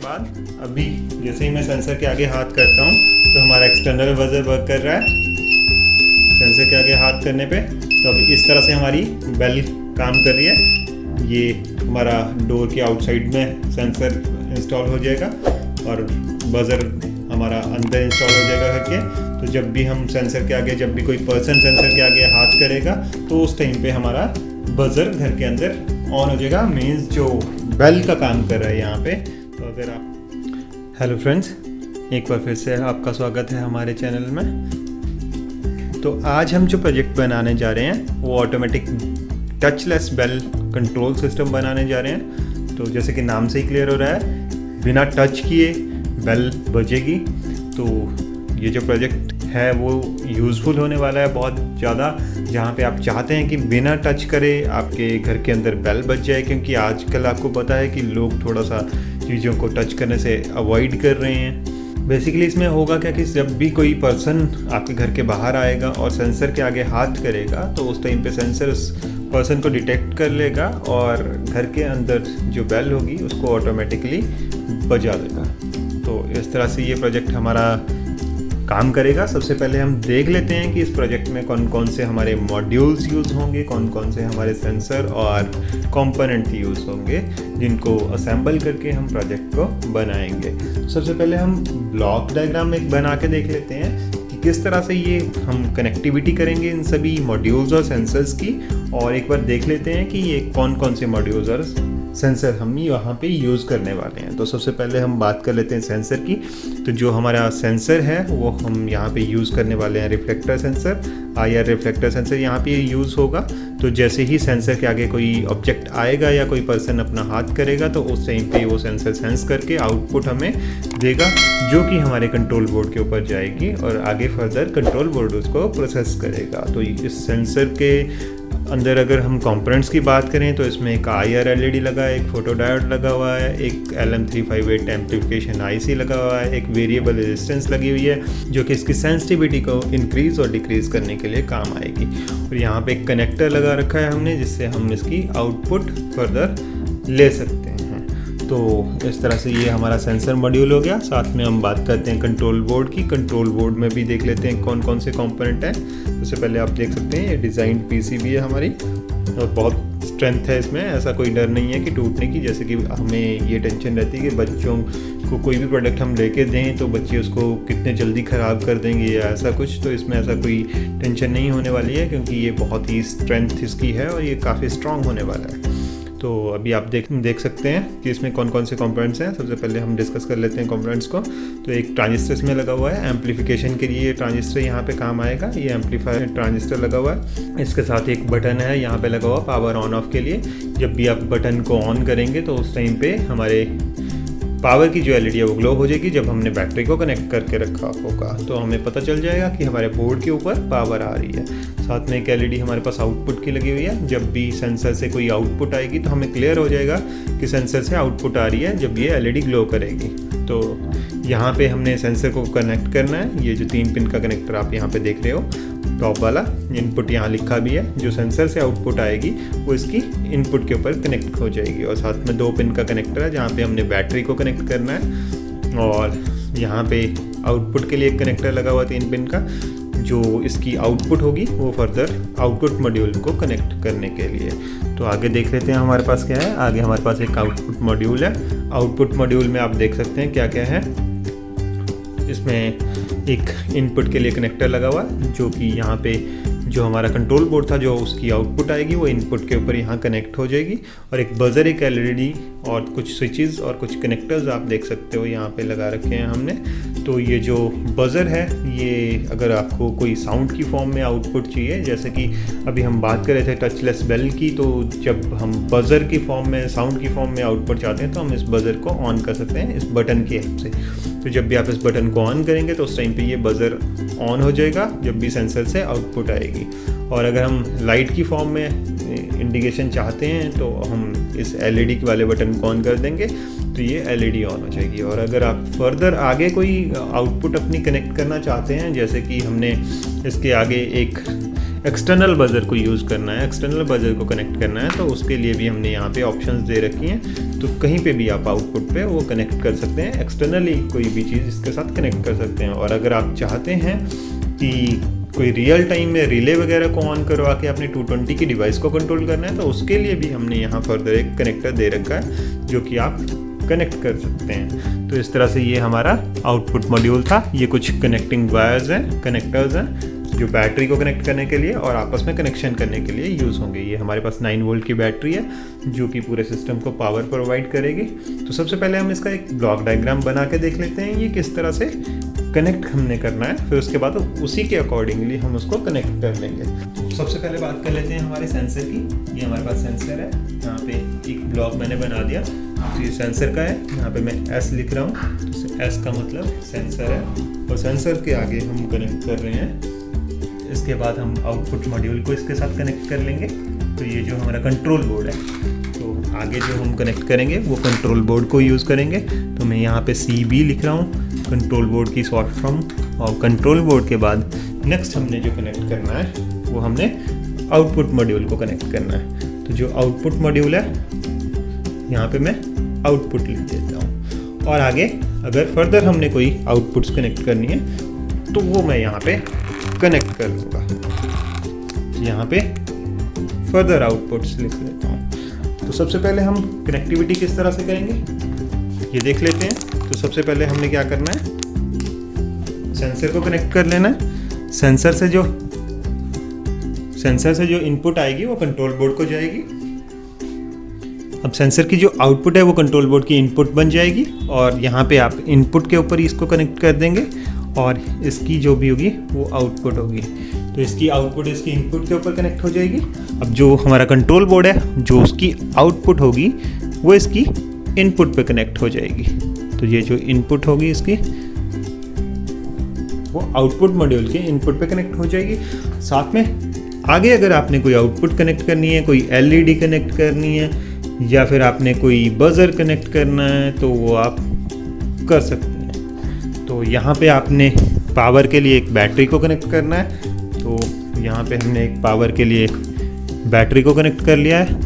बाद अभी जैसे ही मैं सेंसर के आगे हाथ करता हूँ तो हमारा एक्सटर्नल बजर वर्क कर रहा है सेंसर के आगे हाथ करने पे। तो अभी इस तरह से हमारी बेल काम कर रही है। ये हमारा डोर के आउटसाइड में सेंसर इंस्टॉल हो जाएगा और बजर हमारा अंदर इंस्टॉल हो जाएगा घर के। तो जब भी हम सेंसर के आगे, जब भी कोई पर्सन सेंसर के आगे हाथ करेगा तो उस टाइम पे हमारा बजर घर के अंदर ऑन हो जाएगा, मीन्स जो बेल का काम कर रहा है यहाँ पे। तो अगर आप हेलो फ्रेंड्स, एक बार फिर से आपका स्वागत है हमारे चैनल में। तो आज हम जो प्रोजेक्ट बनाने जा रहे हैं वो automatic touchless bell control system बनाने जा रहे हैं। तो जैसे कि नाम से ही क्लियर हो रहा है, बिना टच किए बेल बजेगी। तो ये जो प्रोजेक्ट है वो यूज़फुल होने वाला है बहुत ज़्यादा, जहाँ पे आप चाहते हैं कि बिना टच करे आपके घर के अंदर बेल बज जाए। क्योंकि आजकल आपको पता है कि लोग थोड़ा सा चीज़ों को टच करने से अवॉइड कर रहे हैं। बेसिकली इसमें होगा क्या कि जब भी कोई पर्सन आपके घर के बाहर आएगा और सेंसर के आगे हाथ करेगा तो उस टाइम पे सेंसर उस पर्सन को डिटेक्ट कर लेगा और घर के अंदर जो बेल होगी उसको ऑटोमेटिकली बजा देगा। तो इस तरह से ये प्रोजेक्ट हमारा काम करेगा। सबसे पहले हम देख लेते हैं कि इस प्रोजेक्ट में कौन कौन से हमारे मॉड्यूल्स यूज़ होंगे, कौन कौन से हमारे सेंसर और कंपोनेंट यूज़ होंगे जिनको असेंबल करके हम प्रोजेक्ट को बनाएंगे। सबसे पहले हम ब्लॉक डायग्राम एक बना के देख लेते हैं कि किस तरह से ये हम कनेक्टिविटी करेंगे इन सभी मॉड्यूल्स और सेंसर्स की। और एक बार देख लेते हैं कि ये कौन कौन से मॉड्यूल्स और सेंसर हम यहाँ पे यूज़ करने वाले हैं। तो सबसे पहले हम बात कर लेते हैं सेंसर की। तो जो हमारा सेंसर है वो हम यहाँ पे यूज़ करने वाले हैं reflector sensor. IR reflector sensor यहाँ पे यूज़ होगा। तो जैसे ही सेंसर के आगे कोई ऑब्जेक्ट आएगा या कोई पर्सन अपना हाथ करेगा तो उस टाइम पे वो सेंसर सेंस करके आउटपुट हमें देगा, जो कि हमारे कंट्रोल बोर्ड के ऊपर जाएगी और आगे फर्दर कंट्रोल बोर्ड उसको प्रोसेस करेगा। तो इस सेंसर के अंदर अगर हम कंपोनेंट्स की बात करें तो इसमें एक IR LED लगा है, एक फोटो डायोड लगा हुआ है, एक LM358 एम्पलीफिकेशन IC लगा हुआ है, एक वेरिएबल रेजिस्टेंस लगी हुई है जो कि इसकी सेंसिटिविटी को इंक्रीज़ और डिक्रीज़ करने के लिए काम आएगी। और यहाँ पे एक कनेक्टर लगा रखा है हमने, जिससे हम इसकी आउटपुट फर्दर ले सकते हैं। तो इस तरह से ये हमारा सेंसर मॉड्यूल हो गया। साथ में हम बात करते हैं कंट्रोल बोर्ड की। कंट्रोल बोर्ड में भी देख लेते हैं कौन कौन से कंपोनेंट हैं। सबसे पहले आप देख सकते हैं ये डिज़ाइन PCB है हमारी और बहुत स्ट्रेंथ है इसमें, ऐसा कोई डर नहीं है कि टूटने की। जैसे कि हमें ये टेंशन रहती है कि बच्चों को कोई भी प्रोडक्ट हम लेके दें तो बच्चे उसको कितने जल्दी ख़राब कर देंगे या ऐसा कुछ। तो इसमें ऐसा कोई टेंशन नहीं होने वाली है क्योंकि ये बहुत ही स्ट्रेंथ इसकी है और ये काफ़ी स्ट्रॉन्ग होने वाला है। तो अभी आप देख सकते हैं कि इसमें कौन कौन से कंपोनेंट्स हैं। सबसे पहले हम डिस्कस कर लेते हैं कंपोनेंट्स को। तो एक ट्रांजिस्टर इसमें लगा हुआ है, एम्पलीफिकेशन के लिए ये ट्रांजिस्टर यहाँ पे काम आएगा। ये एम्पलीफायर ट्रांजिस्टर लगा हुआ है। इसके साथ एक बटन है यहाँ पे लगा हुआ पावर ऑन ऑफ के लिए। जब भी आप बटन को ऑन करेंगे तो उस टाइम पे हमारे पावर की जो LED है वो ग्लो हो जाएगी। जब हमने बैटरी को कनेक्ट करके रखा होगा तो हमें पता चल जाएगा कि हमारे बोर्ड के ऊपर पावर आ रही है। साथ में एक LED हमारे पास आउटपुट की लगी हुई है। जब भी सेंसर से कोई आउटपुट आएगी तो हमें क्लियर हो जाएगा कि सेंसर से आउटपुट आ रही है जब ये LED ग्लो करेगी। तो यहाँ पे हमने सेंसर को कनेक्ट करना है। ये जो 3 पिन का कनेक्टर आप यहाँ पे देख रहे हो, टॉप वाला इनपुट यहाँ लिखा भी है। जो सेंसर से आउटपुट आएगी वो इसकी इनपुट के ऊपर कनेक्ट हो जाएगी। और साथ में 2 पिन का कनेक्टर है जहाँ पे हमने बैटरी को कनेक्ट करना है। और यहाँ पे आउटपुट के लिए एक कनेक्टर लगा हुआ 3 पिन का, जो इसकी आउटपुट होगी वो फर्दर आउटपुट मॉड्यूल को कनेक्ट करने के लिए। तो आगे देख लेते हैं हमारे पास क्या है। आगे हमारे पास एक आउटपुट मॉड्यूल है। आउटपुट मॉड्यूल में आप देख सकते हैं क्या क्या है। इसमें एक इनपुट के लिए कनेक्टर लगा हुआ है, जो कि यहाँ पे जो हमारा कंट्रोल बोर्ड था, जो उसकी आउटपुट आएगी वो इनपुट के ऊपर यहाँ कनेक्ट हो जाएगी। और एक बजर, एक LED और कुछ स्विचेस और कुछ कनेक्टर्स आप देख सकते हो यहाँ पे लगा रखे हैं हमने। तो ये जो बजर है, ये अगर आपको कोई साउंड की फॉर्म में आउटपुट चाहिए, जैसे कि अभी हम बात कर रहे थे टचलेस बेल की, तो जब हम बजर की फॉर्म में, साउंड की फॉर्म में आउटपुट चाहते हैं तो हम इस बजर को ऑन कर सकते हैं इस बटन की हेल्प से। तो जब भी आप इस बटन को ऑन करेंगे तो उस टाइम पे ये बजर ऑन हो जाएगा जब भी सेंसर से आउटपुट आएगी। और अगर हम लाइट की फॉर्म में इंडिकेशन चाहते हैं तो हम इस LED वाले बटन को ऑन कर देंगे तो ये LED ऑन हो जाएगी। और अगर आप फर्दर आगे कोई आउटपुट अपनी कनेक्ट करना चाहते हैं, जैसे कि हमने इसके आगे एक एक्सटर्नल बजर को यूज़ करना है, एक्सटर्नल बजर को कनेक्ट करना है, तो उसके लिए भी हमने यहाँ पे ऑप्शंस दे रखी हैं। तो कहीं पे भी आप आउटपुट पे वो कनेक्ट कर सकते हैं, एक्सटर्नली कोई भी चीज़ इसके साथ कनेक्ट कर सकते हैं। और अगर आप चाहते हैं कि कोई रियल टाइम में रिले वगैरह को ऑन करवा के अपने 220 की डिवाइस को कंट्रोल करना है, तो उसके लिए भी हमने यहाँ फर्दर एक कनेक्टर दे रखा है जो कि आप कनेक्ट कर सकते हैं। तो इस तरह से ये हमारा आउटपुट मॉड्यूल था। ये कुछ कनेक्टिंग वायर्स हैं, कनेक्टर्स हैं जो बैटरी को कनेक्ट करने के लिए और आपस में कनेक्शन करने के लिए यूज़ होंगे। ये हमारे पास 9 वोल्ट की बैटरी है जो कि पूरे सिस्टम को पावर प्रोवाइड करेगी। तो सबसे पहले हम इसका एक ब्लॉक डायग्राम बना के देख लेते हैं ये किस तरह से कनेक्ट हमने करना है, फिर उसके बाद उसी के अकॉर्डिंगली हम उसको कनेक्ट कर लेंगे। तो सबसे पहले बात कर लेते हैं हमारे सेंसर की। ये हमारे पास सेंसर है, यहाँ पे एक ब्लॉक मैंने बना दिया, तो ये सेंसर का है। यहाँ पे मैं S लिख रहा हूँ, तो S का मतलब सेंसर है और सेंसर के आगे हम कनेक्ट कर रहे हैं। इसके बाद हम आउटपुट मॉड्यूल को इसके साथ कनेक्ट कर लेंगे। तो ये जो हमारा कंट्रोल बोर्ड है, तो आगे जो हम कनेक्ट करेंगे वो कंट्रोल बोर्ड को यूज़ करेंगे। तो मैं यहाँ पे CB लिख रहा हूँ, कंट्रोल बोर्ड की शॉर्ट फॉर्म। और कंट्रोल बोर्ड के बाद नेक्स्ट हमने जो कनेक्ट करना है वो हमने आउटपुट मॉड्यूल को कनेक्ट करना है। तो जो आउटपुट मॉड्यूल है यहाँ पे मैं आउटपुट लिख देता हूँ। और आगे अगर फर्दर हमने कोई आउटपुट्स कनेक्ट करनी है तो वो मैं यहाँ पे कनेक्ट कर लूँगा। यहाँ पे फर्दर आउटपुट्स लिख लेता हूँ। तो सबसे पहले हम कनेक्टिविटी किस तरह से करेंगे ये देख लेते हैं। तो सबसे पहले हमने क्या करना है, सेंसर को कनेक्ट कर लेना है। सेंसर से जो इनपुट आएगी वो कंट्रोल बोर्ड को जाएगी। अब सेंसर की जो आउटपुट है वो कंट्रोल बोर्ड की इनपुट बन जाएगी और यहाँ पे आप इनपुट के ऊपर ही इसको कनेक्ट कर देंगे और इसकी जो भी होगी वो आउटपुट होगी। तो इसकी आउटपुट इसकी इनपुट के ऊपर कनेक्ट हो जाएगी। अब जो हमारा कंट्रोल बोर्ड है, जो उसकी आउटपुट होगी वो इसकी इनपुट पे कनेक्ट हो जाएगी। तो ये जो इनपुट होगी इसकी वो आउटपुट मॉड्यूल के इनपुट पे कनेक्ट हो जाएगी। साथ में आगे अगर आपने कोई आउटपुट कनेक्ट करनी है, कोई LED कनेक्ट करनी है या फिर आपने कोई बजर कनेक्ट करना है तो वो आप कर सकते हैं। तो यहाँ पे आपने पावर के लिए एक बैटरी को कनेक्ट करना है। तो यहाँ पे हमने एक पावर के लिए एक बैटरी को कनेक्ट कर लिया है।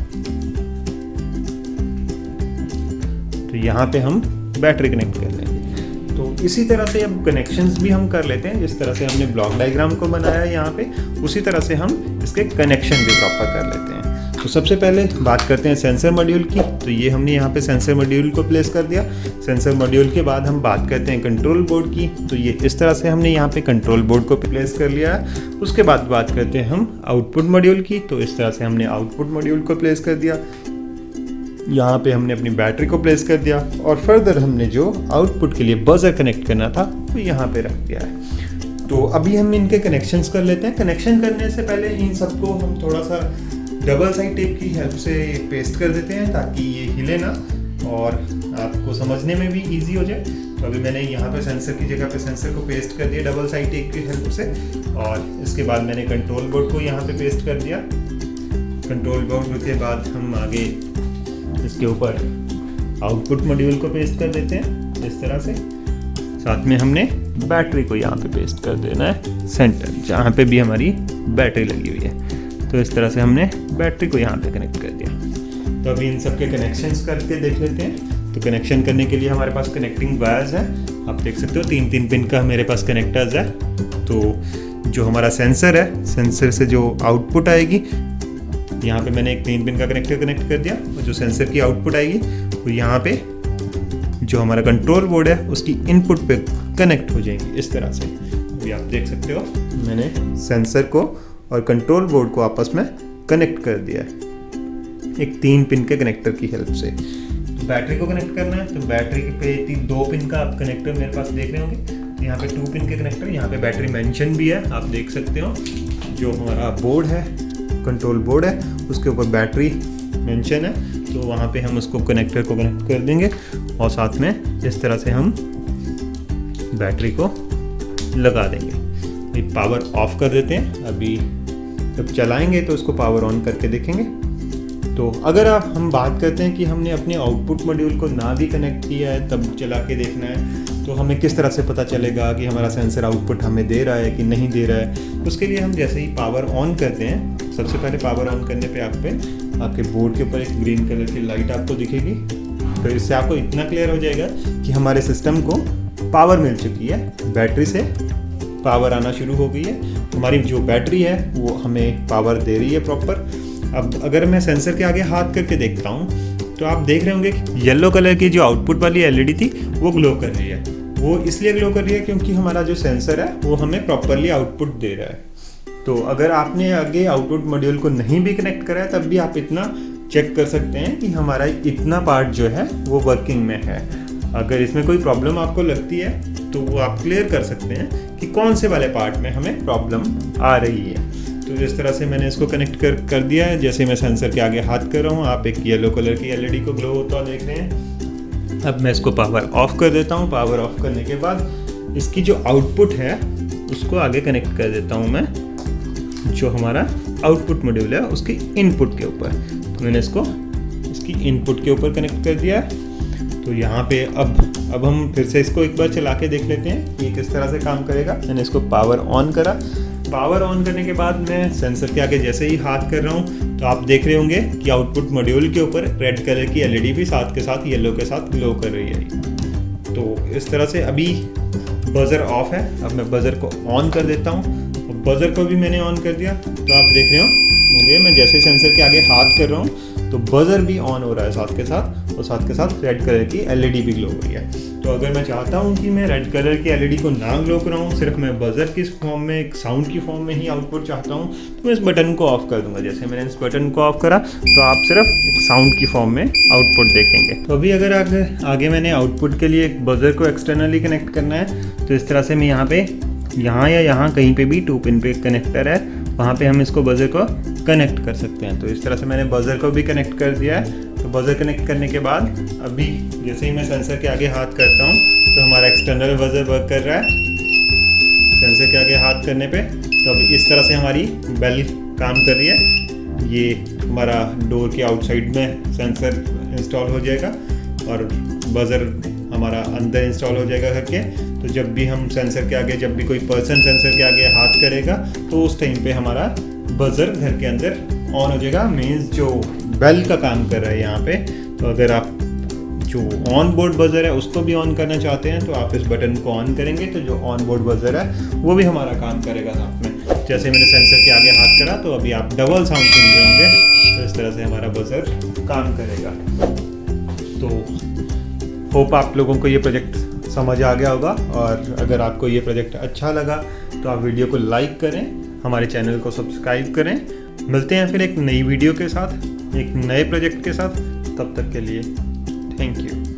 तो यहाँ पे हम बैटरी कनेक्ट कर लेंगे। तो इसी तरह से अब कनेक्शंस भी हम कर लेते हैं। जिस तरह से हमने ब्लॉक डायग्राम को बनाया है यहाँ पे, उसी तरह से हम इसके कनेक्शन भी प्रॉपर कर लेते हैं। तो सबसे पहले बात करते हैं सेंसर मॉड्यूल की। तो ये हमने यहाँ पे सेंसर मॉड्यूल को प्लेस कर दिया। सेंसर मॉड्यूल के बाद हम बात करते हैं कंट्रोल बोर्ड की। तो ये इस तरह से हमने यहाँ पे कंट्रोल बोर्ड को प्लेस कर लिया है। उसके बाद बात करते हैं हम आउटपुट मॉड्यूल की। तो इस तरह से हमने आउटपुट मॉड्यूल को प्लेस कर दिया। यहाँ पे हमने अपनी बैटरी को प्लेस कर दिया और फर्दर हमने जो आउटपुट के लिए बजर कनेक्ट करना था वो यहाँ पे रख दिया है। तो अभी हम इनके कनेक्शंस कर लेते हैं। कनेक्शन करने से पहले इन सबको हम थोड़ा सा डबल साइड टेप की हेल्प से पेस्ट कर देते हैं ताकि ये हिले ना और आपको समझने में भी ईजी हो जाए। तो अभी मैंने यहाँ पे सेंसर की जगह पे सेंसर को पेस्ट कर दिया डबल साइड टेप की हेल्प से। और इसके बाद मैंने कंट्रोल बोर्ड को यहाँ पे पेस्ट कर दिया। कंट्रोल बोर्ड के बाद हम आगे इसके ऊपर आउटपुट मॉड्यूल को पेस्ट कर देते हैं इस तरह से। साथ में हमने बैटरी को यहाँ पे पेस्ट कर देना है सेंटर, जहाँ पे भी हमारी बैटरी लगी हुई है। तो इस तरह से हमने बैटरी को यहाँ पे कनेक्ट कर दिया। तो अभी इन सब के कनेक्शंस करके देख लेते हैं। तो कनेक्शन करने के लिए हमारे पास कनेक्टिंग वायर्स हैं। आप देख सकते हो 3-3 पिन का मेरे पास कनेक्टर्स है। तो जो हमारा सेंसर है, सेंसर से जो आउटपुट आएगी, यहाँ पे मैंने एक 3 पिन का कनेक्टर कनेक्ट कर दिया और जो सेंसर की आउटपुट आएगी वो यहाँ पे जो हमारा कंट्रोल बोर्ड है उसकी इनपुट पे कनेक्ट हो जाएंगी इस तरह से। अभी आप देख सकते हो मैंने सेंसर को और कंट्रोल बोर्ड को आपस में कनेक्ट कर दिया है एक 3 पिन के कनेक्टर की हेल्प से। तो बैटरी को कनेक्ट करना है। तो बैटरी पे 2 पिन का आप कनेक्टर मेरे पास देख रहे होंगे। यहाँ पे 2 पिन के कनेक्टर, यहाँ पे बैटरी मेंशन भी है, आप देख सकते हो। जो हमारा बोर्ड है, कंट्रोल बोर्ड है, उसके ऊपर बैटरी मेंशन है। तो वहाँ पे हम उसको कनेक्टर को कनेक्ट कर देंगे और साथ में इस तरह से हम बैटरी को लगा देंगे। अभी पावर ऑफ कर देते हैं। अभी जब चलाएंगे तो उसको पावर ऑन करके देखेंगे। तो अगर हम बात करते हैं कि हमने अपने आउटपुट मॉड्यूल को ना भी कनेक्ट किया है तब चला के देखना है, तो हमें किस तरह से पता चलेगा कि हमारा सेंसर आउटपुट हमें दे रहा है कि नहीं दे रहा है। उसके लिए हम जैसे ही पावर ऑन करते हैं, सबसे पहले पावर ऑन करने पे आपके बोर्ड के ऊपर एक ग्रीन कलर की लाइट आपको दिखेगी। तो इससे आपको इतना क्लियर हो जाएगा कि हमारे सिस्टम को पावर मिल चुकी है, बैटरी से पावर आना शुरू हो गई है। हमारी जो बैटरी है वो हमें पावर दे रही है प्रॉपर। अब अगर मैं सेंसर के आगे हाथ करके देखता हूँ तो आप देख रहे होंगे कि येलो कलर की जो आउटपुट वाली एलईडी थी वो ग्लो कर रही है। वो इसलिए ग्लो कर रही है क्योंकि हमारा जो सेंसर है वो हमें प्रॉपरली आउटपुट दे रहा है। तो अगर आपने आगे आउटपुट मॉड्यूल को नहीं भी कनेक्ट करा है तब भी आप इतना चेक कर सकते हैं कि हमारा इतना पार्ट जो है वो वर्किंग में है। अगर इसमें कोई प्रॉब्लम आपको लगती है तो वो आप क्लियर कर सकते हैं कि कौन से वाले पार्ट में हमें प्रॉब्लम आ रही है। तो इस तरह से मैंने इसको कनेक्ट कर दिया है। जैसे मैं सेंसर के आगे हाथ कर रहा हूँ, आप एक येलो कलर की एलईडी को ग्लो होता देख रहे हैं। अब मैं इसको पावर ऑफ कर देता हूँ। पावर ऑफ करने के बाद इसकी जो आउटपुट है उसको आगे कनेक्ट कर देता हूँ मैं, जो हमारा आउटपुट मॉड्यूल है उसकी इनपुट के ऊपर। तो मैंने इसको इसकी इनपुट के ऊपर कनेक्ट कर दिया है। तो यहाँ पे अब हम फिर से इसको एक बार चला के देख लेते हैं कि किस तरह से काम करेगा। मैंने इसको पावर ऑन करा। पावर ऑन करने के बाद मैं सेंसर के आगे जैसे ही हाथ कर रहा हूँ तो आप देख रहे होंगे कि आउटपुट मॉड्यूल के ऊपर रेड कलर की एलईडी भी साथ के साथ येलो के साथ ग्लो कर रही है। तो इस तरह से अभी बजर ऑफ है। अब मैं बजर को ऑन कर देता हूँ। बजर को भी मैंने ऑन कर दिया। तो आप देख रहे होंगे मैं जैसे सेंसर के आगे हाथ कर रहा हूँ तो बजर भी ऑन हो रहा है साथ के साथ, और साथ के साथ रेड कलर की एलईडी भी ग्लो हो रही है। तो अगर मैं चाहता हूँ कि मैं रेड कलर की एलईडी को ना ग्लो कराऊँ, सिर्फ मैं बजर की फॉर्म में, एक साउंड की फॉर्म में ही आउटपुट चाहता हूँ, तो मैं इस बटन को ऑफ कर दूंगा। जैसे मैंने इस बटन को ऑफ करा तो आप सिर्फ एक साउंड की फॉर्म में आउटपुट देखेंगे। तो अभी अगर आगे मैंने आउटपुट के लिए एक बजर को एक्सटर्नली कनेक्ट करना है तो इस तरह से मैं यहाँ या यहाँ कहीं पे भी 2 पिन पे कनेक्टर है, वहाँ पे हम इसको बजर को कनेक्ट कर सकते हैं। तो इस तरह से मैंने बजर को भी कनेक्ट कर दिया है। तो बजर कनेक्ट करने के बाद अभी जैसे ही मैं सेंसर के आगे हाथ करता हूँ तो हमारा एक्सटर्नल बजर वर्क कर रहा है सेंसर के आगे हाथ करने पे। तो अब इस तरह से हमारी बेल काम कर रही है। ये हमारा डोर के आउटसाइड में सेंसर इंस्टॉल हो जाएगा और बजर हमारा अंदर इंस्टॉल हो जाएगा घर के। तो जब भी हम सेंसर के आगे, जब भी कोई पर्सन सेंसर के आगे हाथ करेगा तो उस टाइम पे हमारा बजर घर के अंदर ऑन हो जाएगा, मीन्स जो बेल का काम कर रहा है यहाँ पे। तो अगर आप जो ऑन बोर्ड बजर है उसको भी ऑन करना चाहते हैं तो आप इस बटन को ऑन करेंगे तो जो ऑन बोर्ड बजर है वो भी हमारा काम करेगा साथ में। जैसे मैंने सेंसर के आगे हाथ करा तो अभी आप डबल साउंड सुन रहे होंगे। तो इस तरह से हमारा बजर काम करेगा। तो होप आप लोगों को ये प्रोजेक्ट समझ आ गया होगा, और अगर आपको ये प्रोजेक्ट अच्छा लगा तो आप वीडियो को लाइक करें, हमारे चैनल को सब्सक्राइब करें। मिलते हैं फिर एक नई वीडियो के साथ, एक नए प्रोजेक्ट के साथ। तब तक के लिए थैंक यू।